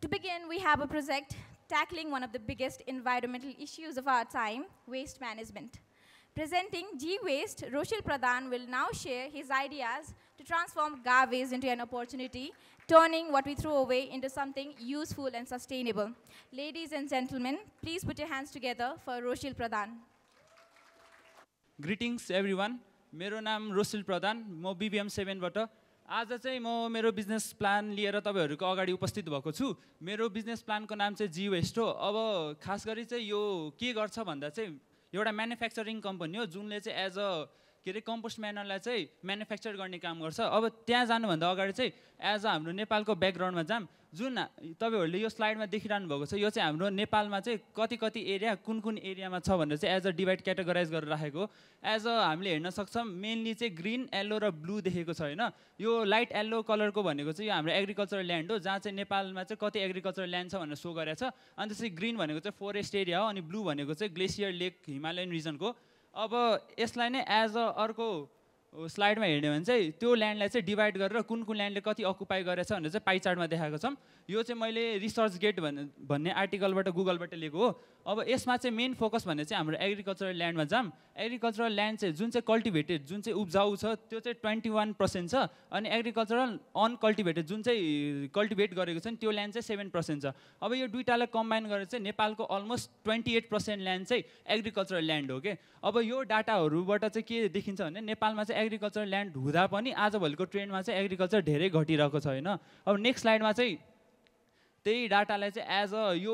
To begin, we have a project tackling one of the biggest environmental issues of our time, waste management. Presenting G-Waste, Roshil Pradhan will now share his ideas to transform garbage into an opportunity, turning what we throw away into something useful and sustainable. Ladies and gentlemen, please put your hands together for Roshil Pradhan. Greetings everyone. मेरो नाम रोशिल प्रधान, म BBM 7 बाट आज चाहिँ म मेरो business plan लिएर तपाईहरुको अगाडि उपस्थित भएको छु। मेरो बिजनेस प्लानको नाम चाहिँ G-Waste हो। अब खास गरी चाहिँ यो के गर्छ भन्दा चाहिँ एउटा म्यानुफ्याक्चरिङ कम्पनी हो जुनले चाहिँ एज अ कम्पोस्ट म्यानरलाई चाहिँ म्यानुफ्याक्चर गर्ने काम गर्छ। अब त्यहाँ जानु भन्दा अगाडि चाहिँ एज अ हाम्रो नेपालको ब्याकग्राउन्डमा जाम। जुन तपाईहरुले यो स्लाइडमा देखिरहनु भएको छ यो चाहिँ हाम्रो नेपालमा चाहिँ कति एरिया कुन एरियामा छ भनेर चाहिँ एज अ डिभाइड क्याटेगराइज गरेर राखेको। एज अ हामीले हेर्न सक्छौं मेनली चाहिँ ग्रीन, येलो र ब्लू देखेको छ हैन। यो लाइट येलो कलरको भनेको चाहिँ यो हाम्रो एग्रिकल्चरल ल्यान्ड हो जहाँ चाहिँ नेपालमा चाहिँ कति एग्रिकल्चरल ल्यान्ड छ भनेर सो गरेछ। अनि त्यसै ग्रीन भनेको चाहिँ फोरेस्ट एरिया हो अनि ब्लू भनेको चाहिँ ग्लेसियर लेक हिमालयन रिजनको। अब यसलाई नै एज अ अर्को स्लाइडमा हेर्ने भने चाहिँ त्यो ल्यान्डलाई चाहिँ डिभाइड गरेर कुन ल्यान्डले कति अकुपाई गरेछ भनेर चाहिँ पाइ चार्टमा देखाएको छौं। यो चाहिँ मैले रिसर्च गेट भन्ने आर्टिकलबाट गुगलबाट लिएको हो। अब यसमा चाहिँ मेन फोकस भन्ने चाहिँ हाम्रो एग्रिकल्चरल ल्यान्डमा जाम। एग्रिकल्चरल ल्यान्ड चाहिँ जुन चाहिँ कल्टिभेटेड जुन चाहिँ उब्जाउ छ त्यो चाहिँ 21% छ अनि एग्रिकल्चरल अनकल्टिभेटेड जुन चाहिँ कल्टिभेट गरेको छ नि त्यो ल्यान्ड चाहिँ 7% छ। अब यो दुईटालाई कम्बाइन गरेर चाहिँ नेपालको अलमोस्ट 28% ल्यान्ड चाहिँ एग्रिकल्चरल ल्यान्ड हो के। अब यो डाटाहरुबाट चाहिँ के देखिन्छ भने नेपालमा चाहिँ एग्रिकल्चरल ल्यान्ड हुँदा पनि आजभोलिको ट्रेन्डमा चाहिँ एग्रिकल्चर धेरै घटिरहेको छ हैन। अब नेक्स्ट स्लाइडमा चाहिँ त्यही डाटालाई चाहिँ एज अ यो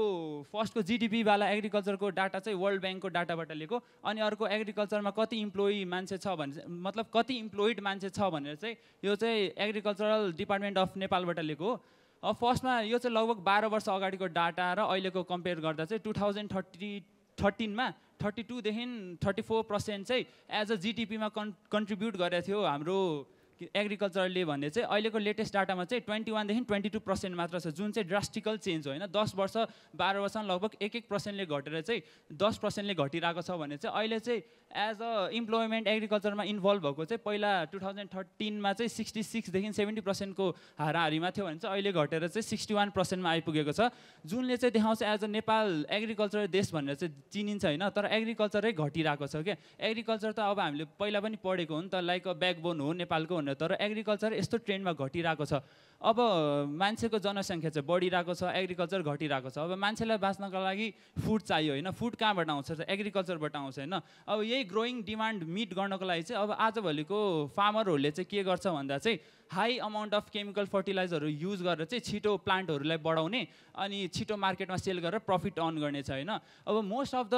फर्स्टको जीडीपी वाला एग्रिकल्चरको डाटा चाहिँ वर्ल्ड बैंकको डाटाबाट लिएको अनि अर्को एग्रिकल्चरमा कति इम्प्लोइ मान्छे छ भने मतलब कति इम्प्लोइड मान्छे छ भनेर चाहिँ यो चाहिँ एग्रिकल्चरल डिपार्टमेन्ट अफ नेपालबाट लिएको हो। अब फर्स्टमा यो चाहिँ लगभग 12 वर्ष अगाडिको डाटा र अहिलेको कम्पेयर गर्दा चाहिँ 2013 मा 32 देखि 34% चाहिँ एज अ जीडीपीमा कन्ट्रिब्युट गरेको थियो हाम्रो एग्रिकल्चरले भन्ने चाहिँ अहिलेको लेटेस्ट डाटामा चाहिँ 21 देखि 22% मात्र छ जुन चाहिँ ड्रास्टिकल चेन्ज हो हैन। 10 वर्ष 12 वर्षमा लगभग 1% ले घटेर चाहिँ 10% ले घटिरहेको छ भने चाहिँ अहिले चाहिँ एज अ इम्प्लोइमेन्ट एग्रिकल्चरमा इन्भल्भ भएको चाहिँ पहिला 2013 मा चाहिँ 66 देखि 70% को हाराहारीमा थियो भने चाहिँ अहिले घटेर चाहिँ 61% मा आइपुगेको छ जुनले चाहिँ देखाउँछ एज अ नेपाल एग्रिकल्चर देश भनेर चाहिँ चिनिन्छ हैन। तर एग्रिकल्चरै घटिरहेको छ के। एग्रिकल्चर त अब हामीले पहिला पनि पढेको हो नि त लाइक अ ब्याकबोन हो नेपालको भनेर। तर एग्रिकल्चर यस्तो ट्रेन्डमा घटिरहेको छ। अब मान्छेको जनसंख्या चाहिँ बढिरहेको छ एग्रिकल्चर घटिरहेको छ। अब मान्छेलाई बाँच्नको लागि फुड चाहियो हैन। फुड कहाँबाट आउँछ त एग्रिकल्चरबाट आउँछ हैन। अब यही ग्रोइङ डिमान्ड मिट गर्नको लागि चाहिँ अब आजभोलिको फार्मरहरूले चाहिँ के गर्छ भन्दा चाहिँ हाई अमाउन्ट अफ केमिकल फर्टिलाइजरहरू युज गरेर चाहिँ छिटो प्लान्टहरूलाई बढाउने अनि छिटो मार्केटमा सेल गरेर प्रफिट अर्न गर्ने छ हैन। अब most of the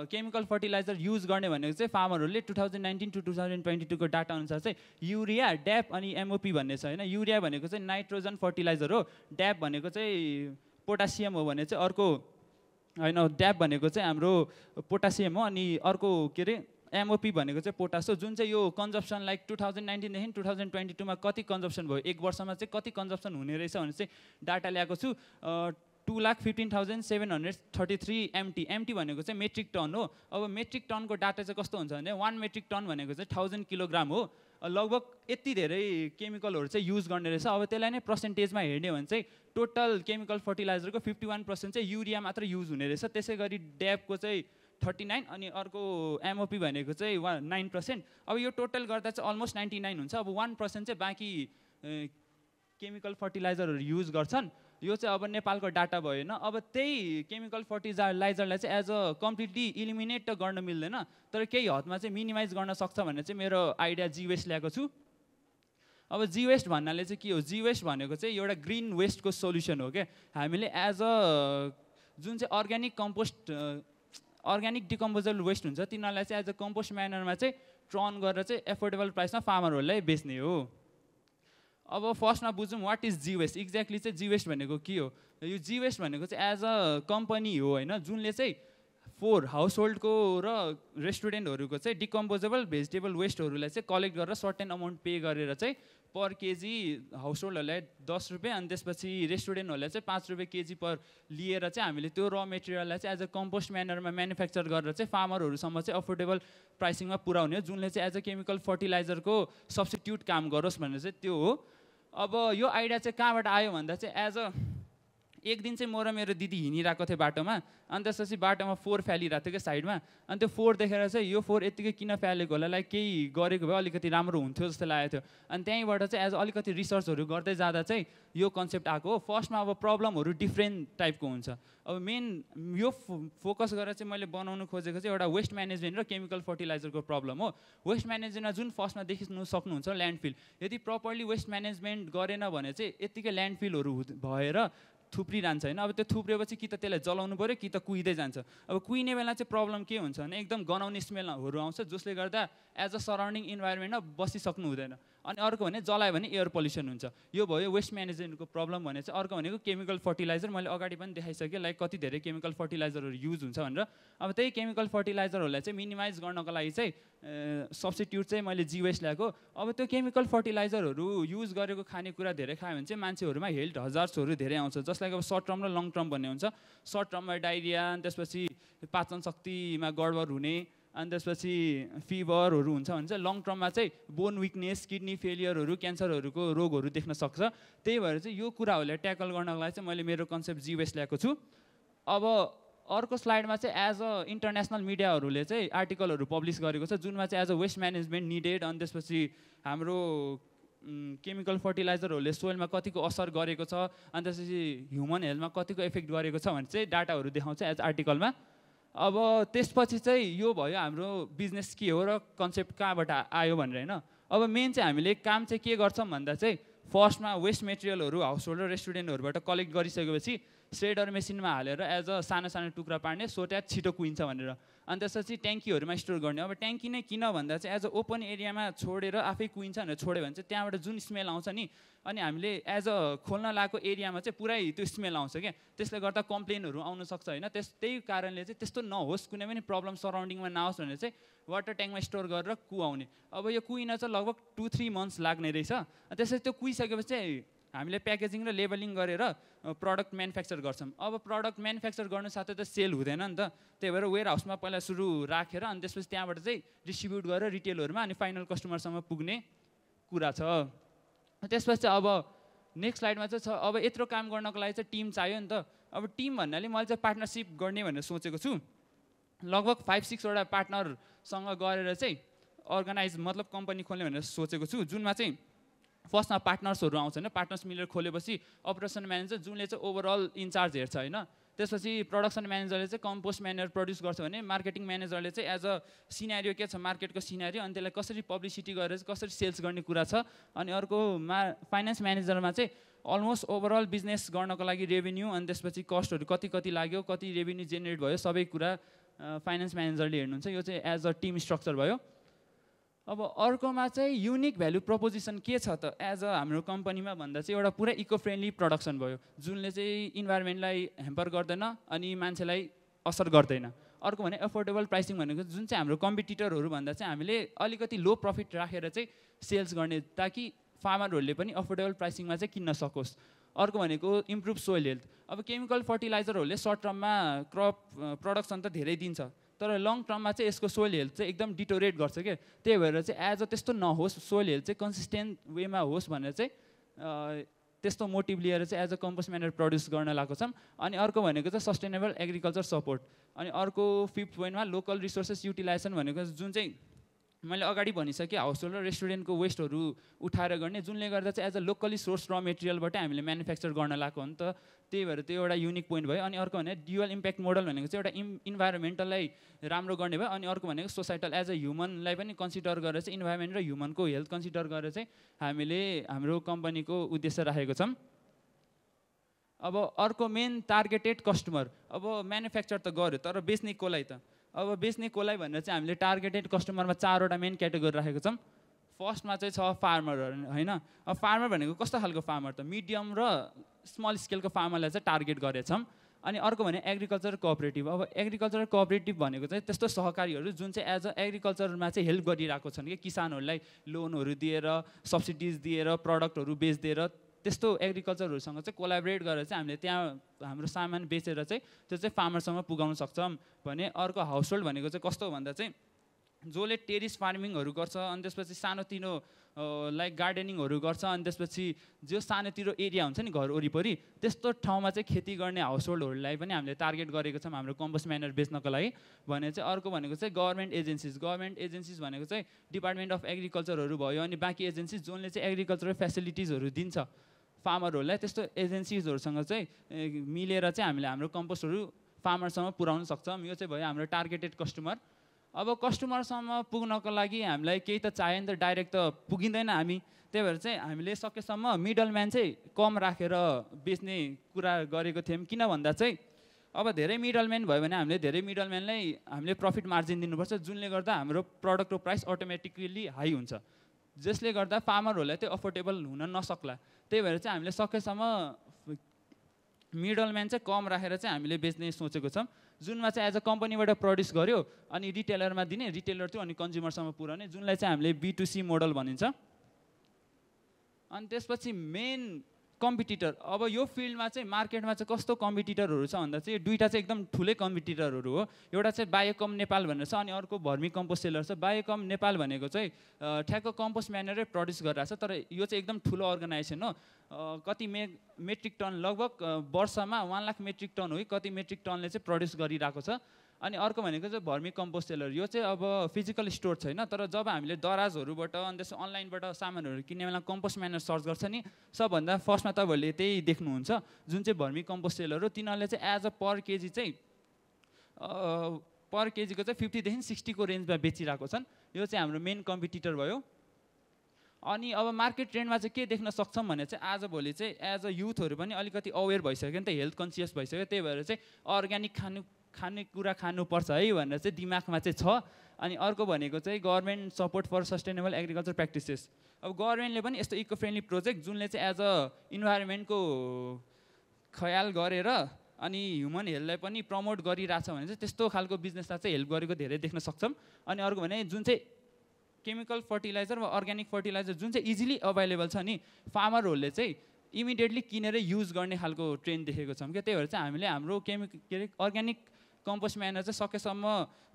chemical fertiliser use गर्ने भनेको चाहिँ फार्मरहरूले 2019 टु 2022 को डाटा अनुसार चाहिँ युरिया, ड्याप अनि एमओपी भन्ने छ हैन। युरिया भनेको चाहिँ नाइट्रोजन फर्टिलाइजर हो, ड्याप भनेको चाहिँ पोटासियम हो भने चाहिँ अर्को हैन। ड्याप भनेको चाहिँ हाम्रो पोटासियम हो अनि अर्को के रे एमओपी भनेको चाहिँ पोटास हो जुन चाहिँ यो कन्जम्पसन लाइक 2019 देखि 2022 मा कति कन्जम्पसन भयो एक वर्षमा चाहिँ कति कन्जम्पसन हुने रहेछ भने चाहिँ डाटा ल्याएको छु। 2,15,733 एमटी। एमटी भनेको चाहिँ मेट्रिक टन हो। अब मेट्रिक टनको डाटा चाहिँ कस्तो हुन्छ भने 1 मेट्रिक टन भनेको चाहिँ 1000 किलोग्राम हो। लगभग यति धेरै केमिकलहरू चाहिँ युज गर्ने रहेछ। अब त्यसलाई नै पर्सेन्टेजमा हेर्ने भने चाहिँ टोटल केमिकल फर्टिलाइजरको 51% चाहिँ युरिया मात्र युज हुने रहेछ। त्यसै गरी ड्यापको चाहिँ 39 अनि अर्को एमओपी भनेको चाहिँ 9%। अब यो टोटल गर्दा चाहिँ अलमोस्ट 99 हुन्छ। अब 1% चाहिँ बाँकी केमिकल फर्टिलाइजरहरू युज गर्छन्। यो चाहिँ अब नेपालको डाटा भयो हैन। अब त्यही केमिकल फर्टिलाइजरलाई चाहिँ एज अ कम्प्लिटली इलिमिनेट त गर्न मिल्दैन तर केही हदमा चाहिँ मिनिमाइज गर्न सक्छ भन्ने चाहिँ मेरो आइडिया G-Waste ल्याएको छु। अब G-Waste भन्नाले चाहिँ के हो? G-Waste भनेको चाहिँ एउटा ग्रीन वेस्टको सोल्युसन हो के। हामीले एज अ जुन चाहिँ organic compost organic decomposable waste हुन्छ तिनीहरूलाई चाहिँ एज अ कम्पोस्ट म्यानरमा चाहिँ टर्न गरेर चाहिँ एफोर्डेबल प्राइसमा फार्मरहरूलाई बेच्ने हो। अब फर्स्टमा बुझौँ वाट इज G-Waste। एक्ज्याक्टली चाहिँ G-Waste भनेको के हो? यो G-Waste भनेको चाहिँ एज अ कम्पनी हो हैन जुनले चाहिँ फोर हाउस होल्डको र रेस्टुरेन्टहरूको चाहिँ डिकम्पोजेबल भेजिटेबल वेस्टहरूलाई चाहिँ कलेक्ट गरेर सर्टेन अमाउन्ट पे गरेर चाहिँ पर केजी हाउस होल्डहरूलाई 10 रुपियाँ अनि त्यसपछि रेस्टुरेन्टहरूलाई चाहिँ 5 रुपियाँ केजी पर लिएर चाहिँ हामीले त्यो र मेटेरियललाई चाहिँ एज अ कम्पोस्ट म्यानरमा म्यानुफ्याक्चर गरेर चाहिँ फार्मरहरूसम्म चाहिँ अफोर्डेबल प्राइसिङमा पुर्याउने हो जुनले चाहिँ एज अ केमिकल फर्टिलाइजरको सब्स्टिट्युट काम गरोस् भनेर चाहिँ त्यो हो। अब यो आइडिया चाहिँ कहाँबाट आयो भन्दा चाहिँ एज अ एक दिन चाहिँ म र मेरो दिदी हिँडिरहेको थिएँ बाटोमा अनि त्यसपछि बाटोमा फोहोर फ्यालिरहेको थियो क्या साइडमा अनि त्यो फोहोर देखेर चाहिँ यो फोहोर यत्तिकै किन फ्यालेको होला लाइक केही गरेको भए अलिकति राम्रो हुन्थ्यो जस्तो लागेको थियो अनि त्यहीँबाट चाहिँ एज अलिकति रिसर्चहरू गर्दै जाँदा चाहिँ यो कन्सेप्ट आएको हो फर्स्टमा अब प्रब्लमहरू डिफ्रेन्ट टाइपको हुन्छ अब मेन यो फोकस गरेर चाहिँ मैले बनाउनु खोजेको चाहिँ एउटा वेस्ट म्यानेजमेन्ट र केमिकल फर्टिलाइजरको प्रब्लम हो वेस्ट म्यानेजमेन्टमा जुन फर्स्टमा देखिनु सक्नुहुन्छ ल्यान्डफिल यदि प्रपरली वेस्ट म्यानेजमेन्ट गरेन भने चाहिँ यत्तिकै ल्यान्डफिलहरू भएर थुप्रिरहन्छ होइन अब त्यो थुप्रिएपछि कि त त्यसलाई जलाउनु पऱ्यो कि त कुहिँदै जान्छ अब कुहिने बेला चाहिँ प्रब्लम के हुन्छ भने एकदम गनाउने स्मेलहरू आउँछ जसले गर्दा एज अ सराउन्डिङ इन्भाइरोमेन्टमा बसिसक्नु हुँदैन अनि अर्को भने जलायो भने एयर पल्युसन हुन्छ यो भयो वेस्ट म्यानेजमेन्टको प्रब्लम भने चाहिँ अर्को भनेको केमिकल फर्टिलाइजर मैले अगाडि पनि देखाइसकेँ लाइक कति धेरै केमिकल फर्टिलाइजरहरू युज हुन्छ भनेर अब त्यही केमिकल फर्टिलाइजरहरूलाई चाहिँ मिनिमाइज गर्नको लागि चाहिँ सब्स्टिट्युट चाहिँ मैले जी वेस्ट ल्याएको अब त्यो केमिकल फर्टिलाइजरहरू युज गरेको खानेकुरा धेरै खायो भने चाहिँ मान्छेहरूमा हेल्थ हजार्सहरू धेरै आउँछ जसलाई अब सर्ट टर्म र लङ टर्म भन्ने हुन्छ सर्ट टर्ममा डाइरिया अनि त्यसपछि पाचन शक्तिमा गडबड हुने अनि त्यसपछि फिभरहरू हुन्छ भने चाहिँ लङ टर्ममा चाहिँ बोन विकनेस किडनी फेलियरहरू क्यान्सरहरूको रोगहरू देख्न सक्छ त्यही भएर चाहिँ यो कुराहरूलाई ट्याकल गर्नको लागि चाहिँ मैले मेरो कन्सेप्ट जी वेस्ट ल्याएको छु अब अर्को स्लाइडमा चाहिँ एज अ इन्टरनेसनल मिडियाहरूले चाहिँ आर्टिकलहरू पब्लिस गरेको छ जुनमा चाहिँ as a waste management needed अनि त्यसपछि हाम्रो केमिकल फर्टिलाइजरहरूले सोइलमा कतिको असर गरेको छ अनि त्यसपछि ह्युमन हेल्थमा कतिको इफेक्ट गरेको छ भने चाहिँ डाटाहरू देखाउँछ एज आर्टिकलमा अब त्यसपछि चाहिँ यो भयो हाम्रो बिजनेस के हो र कन्सेप्ट कहाँबाट आयो भनेर होइन अब मेन चाहिँ हामीले काम चाहिँ के गर्छौँ भन्दा चाहिँ फर्स्टमा वेस्ट मेटेरियलहरू हाउस होल्ड र रेस्टुरेन्टहरूबाट कलेक्ट गरिसकेपछि श्रेडर मेसिनमा हालेर एज अ सानो सानो टुक्रा पार्ने सो द्याट छिटो कुहिन्छ भनेर अनि त्यसपछि ट्याङ्कीहरूमा स्टोर गर्ने अब ट्याङ्की नै किन भन्दा चाहिँ एज अ ओपन एरियामा छोडेर आफै कुहिन्छ भनेर छोड्यो भने चाहिँ त्यहाँबाट जुन स्मेल आउँछ नि अनि हामीले एज अ खोल्न लागेको एरियामा चाहिँ पुरै त्यो स्मेल आउँछ क्या त्यसले गर्दा कम्प्लेनहरू आउन सक्छ होइन त्यही कारणले चाहिँ त्यस्तो नहोस् कुनै पनि प्रब्लम सराउन्डिङमा नहोस् भनेर चाहिँ वाटर ट्याङ्कमा स्टोर गरेर कुहाउने अब यो कुहिन चाहिँ लगभग 2-3 मन्थ्स लाग्ने रहेछ त्यसरी त्यो कुहिसकेपछि चाहिँ हामीले प्याकेजिङ र लेबलिङ गरेर प्रडक्ट म्यानुफ्याक्चर गर्छौँ अब प्रडक्ट म्यानुफ्याक्चर गर्नु साथै त सेल हुँदैन नि त त्यही भएर वेयर हाउसमा पहिला सुरु राखेर अनि त्यसपछि त्यहाँबाट चाहिँ डिस्ट्रिब्युट गरेर रिटेलहरूमा अनि फाइनल कस्टमरसम्म पुग्ने कुरा छ त्यसपछि अब नेक्स्ट स्लाइडमा चाहिँ छ अब यत्रो काम गर्नको लागि चाहिँ टिम चाहियो नि त अब टिम भन्नाले मैले चाहिँ पार्टनरसिप गर्ने भनेर सोचेको छु लगभग 5-6 वटा पार्टनरसँग गरेर चाहिँ अर्गनाइज मतलब कम्पनी खोल्ने भनेर सोचेको छु जुनमा चाहिँ फर्स्टमा पार्टनर्सहरू आउँछ होइन पार्टनर्स मिलेर खोलेपछि अपरेसन म्यानेजर जुनले चाहिँ ओभरअल इन्चार्ज हेर्छ होइन त्यसपछि प्रडक्सन म्यानेजरले चाहिँ कम्पोस्ट म्यानेजर प्रड्युस गर्छ भने मार्केटिङ म्यानेजरले चाहिँ एज अ सिनारियो के छ मार्केटको सिनारियो अनि त्यसलाई कसरी पब्लिसिटी गरेर चाहिँ कसरी सेल्स गर्ने कुरा छ अनि अर्को फाइनेन्स म्यानेजरमा चाहिँ अलमोस्ट ओभरअल बिजनेस गर्नको लागि रेभेन्यू अनि त्यसपछि कस्टहरू कति लाग्यो कति रेभेन्यू जेनेरेट भयो सबै कुरा फाइनेन्स म्यानेजरले हेर्नुहुन्छ यो चाहिँ एज अ टिम स्ट्रक्चर भयो अब अर्कोमा चाहिँ युनिक भ्यालु प्रपोजिसन के छ त एज अ हाम्रो कम्पनीमा भन्दा चाहिँ एउटा पुरै इको फ्रेन्डली प्रडक्सन भयो जुनले चाहिँ इन्भाइरोमेन्टलाई ह्याम्पर गर्दैन अनि मान्छेलाई असर गर्दैन अर्को भने एफोर्डेबल प्राइसिङ भनेको जुन चाहिँ हाम्रो कम्पिटिटरहरू भन्दा चाहिँ हामीले अलिकति लो प्रफिट राखेर चाहिँ सेल्स गर्ने ताकि फार्मरहरूले पनि अफोर्डेबल प्राइसिङमा चाहिँ किन्न सकोस् अर्को भनेको इम्प्रुभ सोइल हेल्थ अब केमिकल फर्टिलाइजरहरूले सर्ट टर्ममा क्रप प्रडक्सन त धेरै दिन्छ तर लङ टर्ममा चाहिँ यसको सोइल हेल्थ चाहिँ एकदम डिटोरेट गर्छ क्या त्यही भएर चाहिँ एज अ त्यस्तो नहोस् सोइल हेल्थ चाहिँ कन्सिस्टेन्ट वेमा होस् भनेर चाहिँ त्यस्तो मोटिभ लिएर चाहिँ as a compost manager produce गर्न लागेको छौँ अनि अर्को भनेको चाहिँ सस्टेनेबल एग्रिकल्चर सपोर्ट अनि अर्को 5th पोइन्टमा लोकल रिसोर्सेस युटिलाइजेसन भनेको जुन चाहिँ मैले अगाडि भनिसकेँ हाउस होल्ड र रेस्टुरेन्टको वेस्टहरू उठाएर गर्ने जुनले गर्दा चाहिँ एज अ लोकली सोर्स र मेटेरियलबाटै हामीले म्यानुफ्याक्चर गर्न लागेको हो नि त त्यही भएर त्यो एउटा युनिक पोइन्ट भयो अनि अर्को भने ड्युअल इम्प्याक्ट मोडल भनेको चाहिँ एउटा इन्भाइरोमेन्टललाई राम्रो गर्ने भयो अनि अर्को भनेको सोसाइटल एज अ ह्युमनलाई पनि कन्सिडर गरेर चाहिँ इन्भाइरोमेन्ट र ह्युमनको हेल्थ कन्सिडर गरेर चाहिँ हामीले हाम्रो कम्पनीको उद्देश्य राखेको छौँ अब अर्को मेन टार्गेटेड कस्टमर अब म्यानुफ्याक्चर त गर्यो तर बेच्ने कसलाई त अब बेच्ने कसलाई भनेर चाहिँ हामीले टार्गेटेड कस्टमरमा 4वटा मेन क्याटेगोरी राखेको छौँ फर्स्टमा चाहिँ छ फार्मरहरू होइन अब फार्मर भनेको कस्तो खालको फार्मर त मिडियम र स्मल स्केलको फार्मरलाई चाहिँ टार्गेट गरेछौँ अनि अर्को भने एग्रिकल्चर कोअपरेटिभ अब एग्रिकल्चर कोअपरेटिभ भनेको चाहिँ त्यस्तो सहकारीहरू जुन चाहिँ एज अ एग्रिकल्चरमा चाहिँ हेल्प गरिरहेको छन् कि किसानहरूलाई लोनहरू दिएर सब्सिडिज दिएर प्रडक्टहरू बेचिदिएर त्यस्तो एग्रिकल्चरहरूसँग चाहिँ कोलाबरेट गरेर चाहिँ हामीले त्यहाँ हाम्रो सामान बेचेर चाहिँ त्यो चाहिँ फार्मरसँग पुगाउन सक्छौँ भने अर्को हाउस होल्ड भनेको चाहिँ कस्तो भन्दा चाहिँ जसले टेरिस फार्मिङहरू गर्छ अनि त्यसपछि सानोतिनो लाइक गार्डनिङहरू गर्छ अनि त्यसपछि जो सानोतिरो एरिया हुन्छ नि घर वरिपरि त्यस्तो ठाउँमा चाहिँ खेती गर्ने हाउस होल्डहरूलाई पनि हामीले टार्गेट गरेको छौँ हाम्रो कम्पोस्ट म्यानर बेच्नको लागि। भने चाहिँ अर्को भनेको चाहिँ गभर्मेन्ट एजेन्सिज भनेको चाहिँ डिपार्टमेन्ट अफ एग्रिकल्चरहरू भयो अनि बाँकी एजेन्सिज जसले चाहिँ एग्रिकल्चरल फेसिलिटिजहरू दिन्छ फार्मरहरूलाई त्यस्तो एजेन्सिजहरूसँग चाहिँ मिलेर चाहिँ हामीले हाम्रो कम्पोस्टहरू फार्मरसम्म पुर्याउन सक्छौँ। यो चाहिँ भयो हाम्रो टार्गेटेड कस्टमर। अब कस्टमरसम्म पुग्नको लागि हामीलाई केही त चाहियो नि त, डाइरेक्ट त पुगिँदैन हामी। त्यही भएर चाहिँ हामीले सकेसम्म मिडल म्यान चाहिँ कम राखेर बेच्ने कुरा गरेको थियौँ। किन भन्दा चाहिँ अब धेरै मिडल म्यान भयो भने हामीले धेरै मिडल म्यानलाई हामीले प्रफिट मार्जिन दिनुपर्छ, जुनले गर्दा हाम्रो प्रडक्टको प्राइस अटोमेटिकली हाई हुन्छ, जसले गर्दा फार्मरहरूलाई त्यो अफोर्डेबल हुन नसक्ला। त्यही भएर चाहिँ हामीले सकेसम्म मिडल म्यान चाहिँ कम राखेर चाहिँ हामीले बेच्ने सोचेको छौँ, जुनमा चाहिँ एज अ कम्पनीबाट प्रड्युस गर्यो अनि रिटेलरमा दिने, रिटेलर थियो अनि कन्ज्युमरसम्म पुऱ्याउने, जुनलाई चाहिँ हामीले B2C मोडल भनिन्छ। अनि त्यसपछि मेन कम्पिटिटर, अब यो फिल्डमा चाहिँ मार्केटमा चाहिँ कस्तो कम्पिटिटरहरू छ भन्दा चाहिँ दुईवटा चाहिँ एकदम ठुलै कम्पिटिटरहरू हो। एउटा चाहिँ बायोकम नेपाल भनेर छ अनि अर्को भर्मी कम्पोस्ट सेलर छ। बायोकम नेपाल भनेको चाहिँ ठ्याक्क कम्पोस्ट म्यानरै प्रड्युस गरिरहेको छ, तर यो चाहिँ एकदम ठुलो अर्गनाइजेसन हो। कति मेट्रिक टन, लगभग वर्षमा 1 लाख मेट्रिक टन हो, कति मेट्रिक टनले चाहिँ प्रड्युस गरिरहेको छ। अनि अर्को भनेको चाहिँ भर्मी कम्पोस्ट सेलर, यो चाहिँ अब फिजिकल स्टोर छैन, तर जब हामीले दराजहरूबाट अनि त्यसो अनलाइनबाट सामानहरू किन्ने बेला कम्पोस्ट म्यानर सर्च गर्छ नि, सबभन्दा फर्स्टमा तपाईँहरूले त्यही देख्नुहुन्छ जुन चाहिँ भर्मी कम्पोस्ट सेलर हो। तिनीहरूले चाहिँ एज अ पर केजी चाहिँ पर केजीको चाहिँ 50 देखि 60 को रेन्जमा बेचिरहेको छन्। यो चाहिँ हाम्रो मेन कम्पिटिटर भयो। अनि अब मार्केट ट्रेन्डमा चाहिँ के देख्न सक्छौँ भने चाहिँ आजभोलि चाहिँ एज अ युथहरू पनि अलिकति अवेर भइसक्यो नि त, हेल्थ कन्सियस भइसक्यो। त्यही भएर चाहिँ अर्ग्यानिक खानेकुरा खानुपर्छ है भनेर चाहिँ दिमागमा चाहिँ छ। अनि अर्को भनेको चाहिँ government support for sustainable agriculture practices. अब गभर्मेन्टले पनि यस्तो इको फ्रेन्डली प्रोजेक्ट जुनले चाहिँ एज अ इन्भाइरोमेन्टको ख्याल गरेर अनि ह्युमन हेल्थलाई पनि प्रमोट गरिरहेछ भने चाहिँ त्यस्तो खालको बिजनेसलाई चाहिँ हेल्प गरेको धेरै देख्न सक्छौँ। अनि अर्को भने जुन चाहिँ केमिकल फर्टिलाइजर वा अर्ग्यानिक फर्टिलाइजर जुन चाहिँ इजिली अभाइलेबल छ नि, फार्मरहरूले चाहिँ इमिडिएटली किनेर युज गर्ने खालको ट्रेन्ड देखेको छौँ क्या। त्यही भएर चाहिँ हामीले हाम्रो अर्ग्यानिक कम्पोस्ट म्यानर चाहिँ सकेसम्म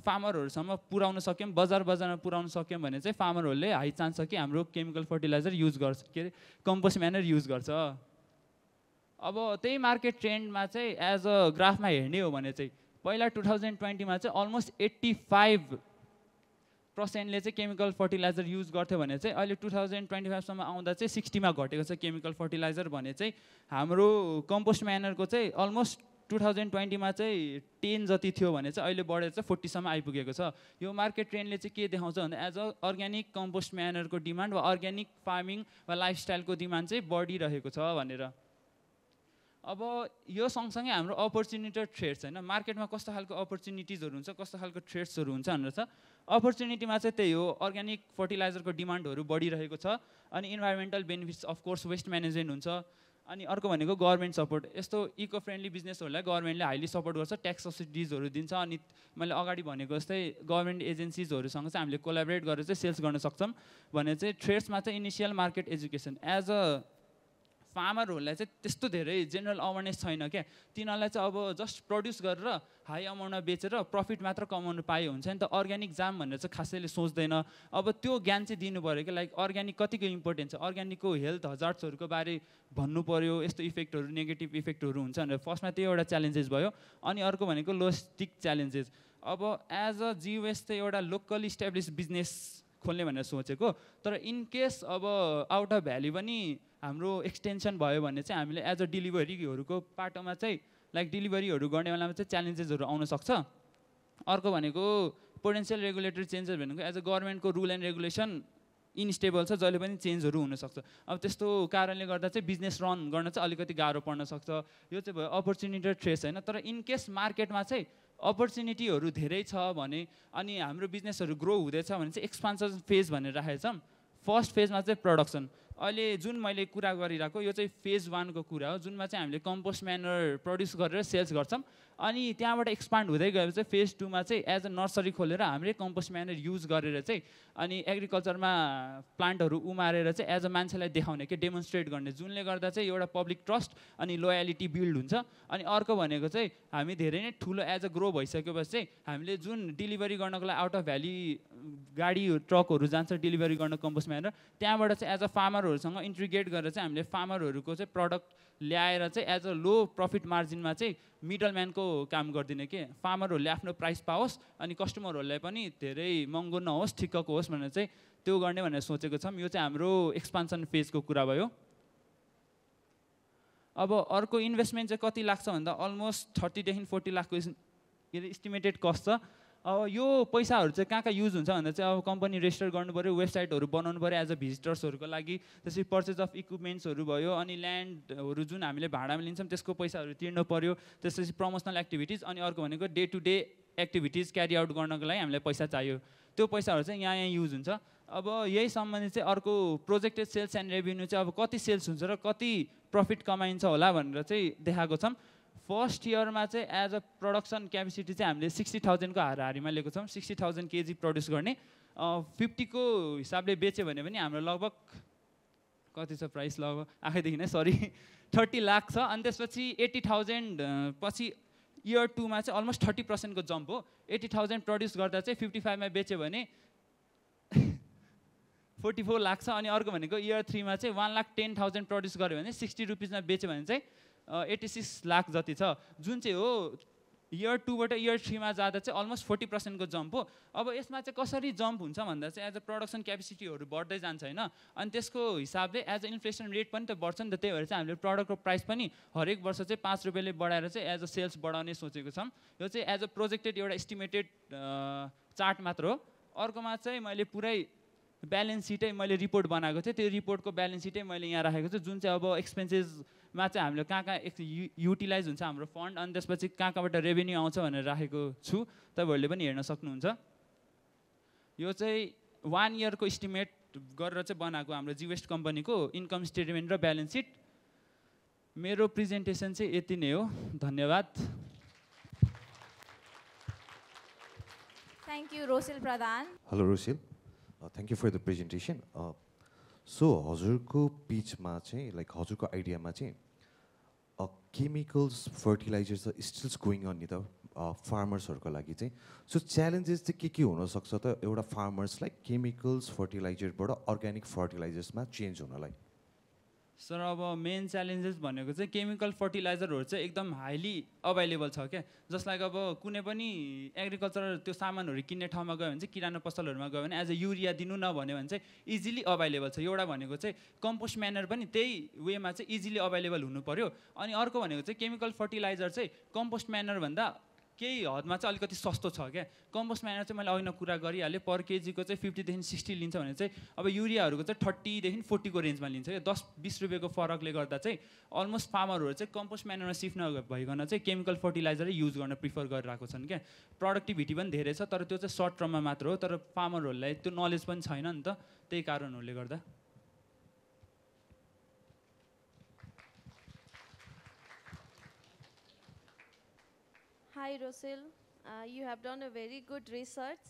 फार्मरहरूसम्म पुर्याउन सक्यौँ, बजारमा पुर्याउन सक्यौँ भने चाहिँ फार्मरहरूले हाई चान्स छ कि हाम्रो केमिकल फर्टिलाइजर युज गर्छ, के अरे कम्पोस्ट म्यानर युज गर्छ। अब त्यही मार्केट ट्रेन्डमा चाहिँ एज अ ग्राफमा हेर्ने हो भने चाहिँ पहिला 2020मा चाहिँ अलमोस्ट 85% चाहिँ केमिकल फर्टिलाइजर युज गर्थ्यो भने चाहिँ अहिले 2025सम्म आउँदा चाहिँ 60मा घटेको छ केमिकल फर्टिलाइजर भने चाहिँ हाम्रो कम्पोस्ट म्यानरको चाहिँ अलमोस्ट 2020मा चाहिँ 10 जति थियो भने चाहिँ अहिले बढेर चाहिँ 40सम्म आइपुगेको छ। यो मार्केट ट्रेन्डले चाहिँ के देखाउँछ भन्दा एज अ अर्ग्यानिक कम्पोस्ट म्यानरको डिमान्ड वा अर्ग्यानिक फार्मिङ वा लाइफस्टाइलको डिमान्ड चाहिँ बढिरहेको छ भनेर। अब यो सँगसँगै हाम्रो अपर्च्युनिटी र थ्रेट्स होइन, मार्केटमा कस्तो खालको अपर्च्युनिटिजहरू हुन्छ, कस्तो खालको थ्रेट्सहरू हुन्छ भनेर छ। अपर्च्युनिटीमा चाहिँ त्यही हो, अर्ग्यानिक फर्टिलाइजरको डिमान्डहरू बढिरहेको छ अनि environmental benefits of course waste management हुन्छ। अनि अर्को भनेको गभर्मेन्ट सपोर्ट, यस्तो इको फ्रेन्डली बिजनेसहरूलाई गभर्मेन्टले हाइली सपोर्ट गर्छ, ट्याक्स सब्सिडिजहरू दिन्छ। अनि मैले अगाडि भनेको जस्तै गभर्मेन्ट एजेन्सिजहरूसँग चाहिँ हामीले कोलाबरेट गरेर चाहिँ सेल्स गर्न सक्छौँ भने चाहिँ थ्रेड्समा चाहिँ initial market education, as a फार्मरहरूलाई चाहिँ त्यस्तो धेरै जेनरल अवेरनेस छैन क्या। तिनीहरूलाई चाहिँ अब जस्ट प्रड्युस गरेर हाई अमाउन्टमा बेचेर प्रफिट मात्र कमाउनु पाए हुन्छ नि त, अर्ग्यानिक जाम भनेर चाहिँ खासैले सोच्दैन। अब त्यो ज्ञान चाहिँ दिनु पऱ्यो कि लाइक अर्ग्यानिक कतिको इम्पोर्टेन्ट छ, अर्ग्यानिकको हेल्थ हजार्ड्सहरूको बारे भन्नु पऱ्यो, यस्तो इफेक्टहरू नेगेटिभ इफेक्टहरू हुन्छ भनेर फर्स्टमा त्यो एउटा च्यालेन्जेस भयो। अनि अर्को भनेको लोजिस्टिक च्यालेन्जेस। अब एज अ GWaste चाहिँ एउटा लोकल इस्टाब्लिस बिजनेस खोल्ने भनेर सोचेको, तर इन केस अब आउट अफ भ्याली पनि हाम्रो एक्सटेन्सन भयो भने चाहिँ हामीले एज अ डेलिभरीहरूको पाटोमा चाहिँ लाइक डेलिभरीहरू गर्ने बेलामा चाहिँ च्यालेन्जेसहरू आउन सक्छ। अर्को भनेको पोटेन्सियल रेगुलेटरी चेन्जेस भनेको एज अ गभर्मेन्टको रुल एन्ड रेगुलेसन इनस्टेबल छ, जहिले पनि चेन्जहरू हुनसक्छ। अब त्यस्तो कारणले गर्दा चाहिँ बिजनेस रन गर्न चाहिँ अलिकति गाह्रो पर्न सक्छ। यो चाहिँ भयो अपर्च्युनिटी थ्रेट्स होइन। तर इन केस मार्केटमा चाहिँ अपर्च्युनिटीहरू धेरै छ भने अनि हाम्रो बिजनेसहरू ग्रो हुँदैछ भने चाहिँ एक्सपान्सन फेज भनेर राखेको छौँ। फर्स्ट फेजमा चाहिँ अहिले जुन मैले कुरा गरिरहेको यो चाहिँ फेज 1 को कुरा हो, जुनमा चाहिँ हामीले कम्पोस्ट म्यानर प्रड्युस गरेर सेल्स गर्छौँ। अनि त्यहाँबाट एक्सपान्ड हुँदै गएपछि फेज 2 मा चाहिँ एज अ नर्सरी खोलेर हामीले कम्पोस्ट म्यानर युज गरेर चाहिँ अनि एग्रिकल्चरमा प्लान्टहरू उमारेर चाहिँ एज अ मान्छेलाई देखाउने के डेमोन्स्ट्रेट गर्ने, जुनले गर्दा चाहिँ एउटा पब्लिक ट्रस्ट अनि लोयालिटी बिल्ड हुन्छ। अनि अर्को भनेको चाहिँ हामी धेरै नै ठुलो एज अ ग्रो भइसकेपछि चाहिँ हामीले जुन डेलिभरी गर्नको लागि आउट अफ भ्याली गाडी ट्रकहरू जान्छ डेलिभरी गर्न कम्पोस्ट म्यानर, त्यहाँबाट चाहिँ एज अ फार्मरहरूसँग इन्ट्रिग्रेट गरेर चाहिँ हामीले फार्मरहरूको चाहिँ प्रडक्ट ल्याएर चाहिँ एज अ लो प्रफिट मार्जिनमा चाहिँ मिडल म्यानको काम गरिदिने के, फार्मरहरूले आफ्नो प्राइस पाओस् अनि कस्टमरहरूलाई पनि धेरै महँगो नहोस् ठिक्कको होस् भनेर चाहिँ त्यो गर्ने भनेर सोचेको छौँ। यो चाहिँ हाम्रो एक्सपान्सन फेजको कुरा भयो। अब अर्को इन्भेस्टमेन्ट चाहिँ कति लाग्छ भन्दा अलमोस्ट 30 देखि 40 लाखको इस्टिमेटेड कस्ट छ। अब यो पैसाहरू चाहिँ कहाँ युज हुन्छ भन्दा चाहिँ अब कम्पनी रेजिस्टर गर्नु पऱ्यो, वेबसाइटहरू बनाउनु पऱ्यो एज अ भिजिटर्सहरूको लागि, त्यसपछि पर्चेज अफ इक्विपमेन्ट्सहरू भयो, अनि ल्यान्डहरू जुन हामीले भाडामा लिन्छौँ त्यसको पैसाहरू तिर्नु पऱ्यो, त्यसपछि प्रमोसनल एक्टिभिटिज, अनि अर्को भनेको day to day activities carry out गर्नको लागि हामीलाई पैसा चाहियो। त्यो पैसाहरू चाहिँ यहाँ युज हुन्छ। अब यही सम्बन्धी चाहिँ अर्को प्रोजेक्टेड सेल्स एन्ड रेभेन्यू चाहिँ अब कति सेल्स हुन्छ र कति प्रफिट कमाइन्छ होला भनेर चाहिँ देखाएको छौँ। फर्स्ट इयरमा चाहिँ एज अ प्रोडक्सन क्यापेसिटी चाहिँ हामीले 60,000 को हाराहारीमा लिएको छौँ। 60,000 केजी प्रड्युस गर्ने, 50 को हिसाबले बेच्यो भने पनि हाम्रो लगभग कति छ प्राइस, लगभग आखैदेखि नै 30 लाख छ। अनि त्यसपछि 80,000 पछि इयर 2 मा चाहिँ अलमोस्ट 30% को जम्प हो। 80,000 प्रड्युस गर्दा चाहिँ 55 मा बेच्यो भने 44 लाख छ। अनि अर्को भनेको इयर 3 मा चाहिँ 1,10,000 प्रड्युस गर्यो भने 60 रुपिसमा बेच्यो भने चाहिँ 86 लाख जति छ, जुन चाहिँ हो इयर 2 बाट इयर 3 मा जाँदा चाहिँ अलमोस्ट 40% को जम्प हो। अब यसमा चाहिँ कसरी जम्प हुन्छ भन्दा चाहिँ एज अ प्रोडक्सन क्यापेसिटीहरू बढ्दै जान्छ होइन, अनि त्यसको हिसाबले एज अ इन्फ्लेसन रेट पनि त बढ्छ नि त। त्यही भएर चाहिँ हामीले प्रडक्टको प्राइस पनि हरेक वर्ष चाहिँ 5 रुपियाँले बढाएर चाहिँ एज अ सेल्स बढाउने सोचेको छौँ। यो चाहिँ एज अ प्रोजेक्टेड एउटा एस्टिमेटेड चार्ट मात्र हो। अर्कोमा चाहिँ मैले पुरै ब्यालेन्स सिटै मैले रिपोर्ट बनाएको थिएँ, त्यो रिपोर्टको ब्यालेन्स सिटै मैले यहाँ राखेको छु, जुन चाहिँ अब एक्सपेन्सेसमा चाहिँ हामीले कहाँ युटिलाइज हुन्छ हाम्रो फन्ड, अनि त्यसपछि कहाँबाट रेभेन्यू आउँछ भनेर राखेको छु, तपाईँहरूले पनि हेर्न सक्नुहुन्छ। यो चाहिँ 1 इयरको इस्टिमेट गरेर चाहिँ बनाएको हाम्रो जी वेस्ट कम्पनीको इन्कम स्टेटमेन्ट र ब्यालेन्स सिट। मेरो प्रेजेन्टेसन चाहिँ यति नै हो, धन्यवाद। Thank you Rosel Pradhan. Hello Rosel, thank you for the presentation. So हजुरको पिचमा चाहिँ लाइक हजुरको आइडियामा चाहिँ chemicals fertilisers still's going on नि त फार्मर्सहरूको लागि चाहिँ, सो च्यालेन्जेस चाहिँ के हुनसक्छ त एउटा फार्मर्सलाई केमिकल्स फर्टिलाइजरबाट अर्ग्यानिक फर्टिलाइजर्समा चेन्ज हुनलाई? सर अब मेन च्यालेन्जेस भनेको चाहिँ केमिकल फर्टिलाइजरहरू चाहिँ एकदम हाइली अभाइलेबल छ क्या। जसलाई अब कुनै पनि एग्रिकल्चर त्यो सामानहरू किन्ने ठाउँमा गयो भने चाहिँ किराना पसलहरूमा गयो भने एज अ युरिया दिनु नभन्यो भने चाहिँ इजिली अभाइलेबल छ। एउटा भनेको चाहिँ कम्पोस्ट म्यानर पनि त्यही वेमा चाहिँ इजिली अभाइलेबल हुनु पऱ्यो। अनि अर्को भनेको चाहिँ केमिकल फर्टिलाइजर चाहिँ कम्पोस्ट म्यानर भन्दा केही हदमा चाहिँ अलिकति सस्तो छ क्या। कम्पोस्ट म्यानर चाहिँ मैले अघि कुरा गरिहालेँ, पर केजीको चाहिँ 50 देखि 60 लिन्छ भने चाहिँ अब युरियाहरूको चाहिँ 30 देखि 40 को रेन्जमा लिन्छ क्या। 10-20 रुपियाँको फरकले गर्दा चाहिँ अलमोस्ट फार्मरहरू चाहिँ कम्पोस्ट म्यानरमा सिफ्ट नभइकन चाहिँ केमिकल फर्टिलाइजरै युज गर्न प्रिफर गरिरहेको छन् क्या। प्रोडक्टिभिटी पनि धेरै छ, तर त्यो चाहिँ सर्ट टर्ममा मात्र हो, तर फार्मरहरूलाई त्यो नलेज पनि छैन नि त, त्यही कारणहरूले गर्दा। Hi Rosil, you have done a very good research.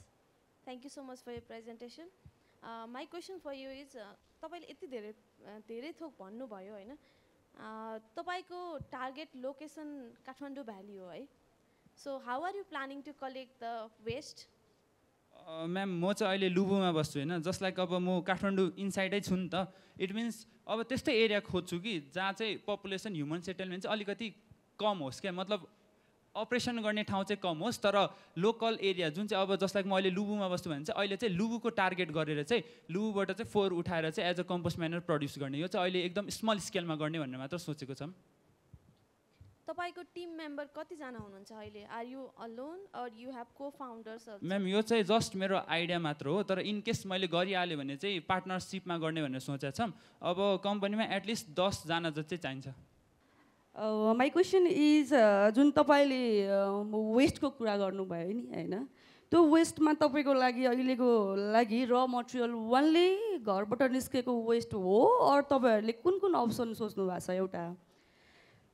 Thank you so much for your presentation. My question for you is, तपाईले यति धेरै थोक भन्नुभयो हैन, तपाईको टार्गेट लोकेसन काठमाडौँ भ्याली हो है, so how are you planning to collect the waste? Ma'am म चाहिँ अहिले लुबुमा बस्छु होइन, जस्ट लाइक अब म काठमाडौँ इनसाइडै छु नि त। इट मिन्स अब त्यस्तै एरिया खोज्छु कि जहाँ चाहिँ पपुलेसन ह्युमन सेटलमेन्ट चाहिँ अलिकति कम होस् क्या, मतलब अपरेसन गर्ने ठाउँ चाहिँ कम होस्, तर लोकल एरिया जुन चाहिँ अब जस्ट लाइक म अहिले लुबुमा बस्छु भने चाहिँ अहिले चाहिँ लुबुको टार्गेट गरेर चाहिँ लुबुबाट चाहिँ 4 उठाएर चाहिँ as a compost manner produce गर्ने, यो चाहिँ अहिले एकदम स्मल स्केलमा गर्ने भनेर मात्र सोचेको छौँ। तपाईको टिम मेम्बर कतिजना हुनुहुन्छ अहिले? Are you alone or you have co-founders? Ma'am यो चाहिँ जस्ट मेरो आइडिया मात्र हो, तर इन केस मैले गरिहालेँ भने चाहिँ पार्टनरसिपमा गर्ने भनेर सोचेको छौँ। अब कम्पनीमा एटलिस्ट 10 जना जति चाहिँ चाहिन्छ। माई क्वेसन इज, जुन तपाईँले वेस्टको कुरा गर्नुभयो नि होइन, त्यो त्यो वेस्टमा तपाईँको लागि अहिलेको लागि र मटेरियल ओन्ली घरबाट निस्केको वेस्ट हो अरू तपाईँहरूले कुन कुन अप्सन सोच्नु भएको छ एउटा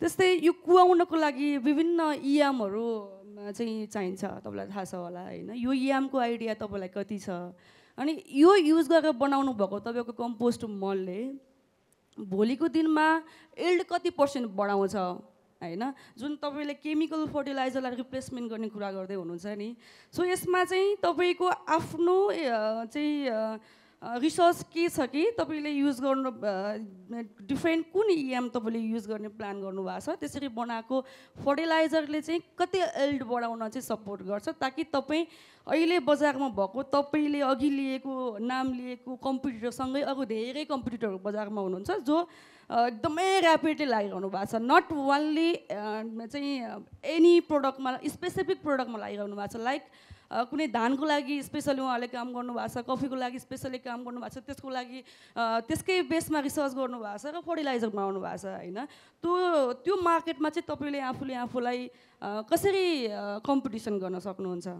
त्यस्तै यो कुहाउनको लागि विभिन्न इएमहरू चाहिँ चाहिन्छ तपाईँलाई थाहा छ होला होइन यो इएमको आइडिया तपाईँलाई कति छ अनि यो युज गरेर बनाउनु भएको तपाईँको कम्पोस्ट मलले भोलिको दिनमा इल्ड कति % बढाउँछ होइन जुन तपाईँले केमिकल फर्टिलाइजरलाई रिप्लेसमेन्ट गर्ने कुरा गर्दै हुनुहुन्छ नि सो यसमा चाहिँ तपाईँको आफ्नो चाहिँ रिसर्च के छ कि तपाईँले युज गर्नु डिफ्रेन्ट कुन इएम तपाईँले युज गर्ने प्लान गर्नुभएको छ त्यसरी बनाएको फर्टिलाइजरले चाहिँ कति इल्ड बढाउन चाहिँ सपोर्ट गर्छ ताकि तपाईँ अहिले बजारमा भएको तपाईँले अघि लिएको नाम लिएको कम्पिटिटरसँगै अरू धेरै कम्पिटिटरहरू बजारमा हुनुहुन्छ जो एकदमै ऱ्यापिडली लागिरहनु भएको छ नट ओन्ली चाहिँ एनी प्रोडक्टमा स्पेसिफिक प्रोडक्टमा लागिरहनु भएको छ लाइक कुनै धानको लागि स्पेसली उहाँले काम गर्नुभएको छ कफीको लागि स्पेसली काम गर्नुभएको छ त्यसको लागि त्यसकै बेसमा रिसर्च गर्नुभएको छ र फर्टिलाइजर बनाउनु भएको छ होइन त्यो मार्केटमा चाहिँ तपाईँले आफूलाई कसरी कम्पिटिसन गर्न सक्नुहुन्छ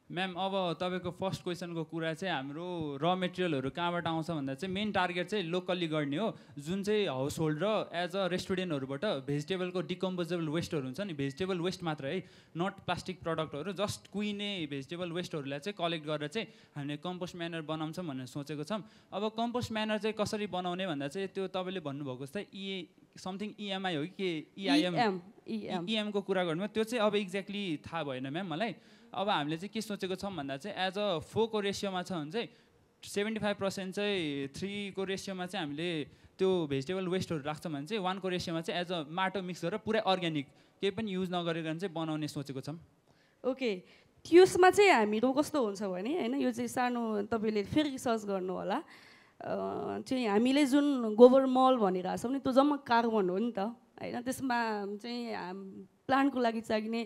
म्याम अब तपाईँको फर्स्ट क्वेसनको कुरा चाहिँ हाम्रो र मेटेरियलहरू कहाँबाट आउँछ भन्दा चाहिँ मेन टार्गेट चाहिँ लोकल्ली गर्ने हो जुन चाहिँ हाउस होल्ड र एज अ रेस्टुरेन्टहरूबाट भेजिटेबलको डिकम्पोजेबल वेस्टहरू हुन्छ नि भेजिटेबल वेस्ट मात्र है नट प्लास्टिक प्रडक्टहरू जस्ट कुहिने भेजिटेबल वेस्टहरूलाई चाहिँ कलेक्ट गरेर चाहिँ हामीले कम्पोस्ट म्यानर बनाउँछौँ भनेर सोचेको छौँ अब कम्पोस्ट म्यानर चाहिँ कसरी बनाउने भन्दा चाहिँ त्यो तपाईँले भन्नुभएको जस्तै समथिङ इएमआई हो कि इएमको कुरा गर्नुभयो त्यो चाहिँ अब एक्ज्याक्टली थाहा भएन म्याम मलाई अब हामीले चाहिँ के सोचेको छौँ भन्दा चाहिँ एज अ 4 को रेसियोमा छ भने चाहिँ 75% चाहिँ 3 को रेसियोमा चाहिँ हामीले त्यो भेजिटेबल वेस्टहरू राख्छौँ भने चाहिँ 1 को रेसियोमा चाहिँ एज अ माटो मिक्स गरेर पुरै अर्ग्यानिक केही पनि युज नगरिकन चाहिँ बनाउने सोचेको छौँ ओके त्यसमा चाहिँ हामीहरू कस्तो हुन्छ भने होइन यो चाहिँ सानो तपाईँले फेरि रिसर्च गर्नु होला चाहिँ हामीले जुन गोबर मल भनिरहेको छौँ नि त्यो जम्मा कार्बन हो नि त होइन त्यसमा चाहिँ प्लान्टको लागि चाहिने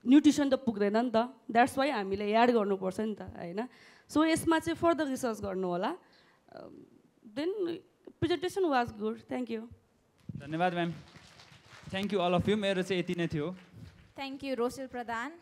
न्युट्रिसन त पुग्दैन नि त द्याट्स वाइ हामीले एड गर्नुपर्छ नि त होइन सो यसमा चाहिँ फर्दर रिसर्च गर्नु होला then presentation was good thank you धन्यवाद ma'am thank you all of you मेरो चाहिँ यति नै थियो Thank you, Rosil Pradhan.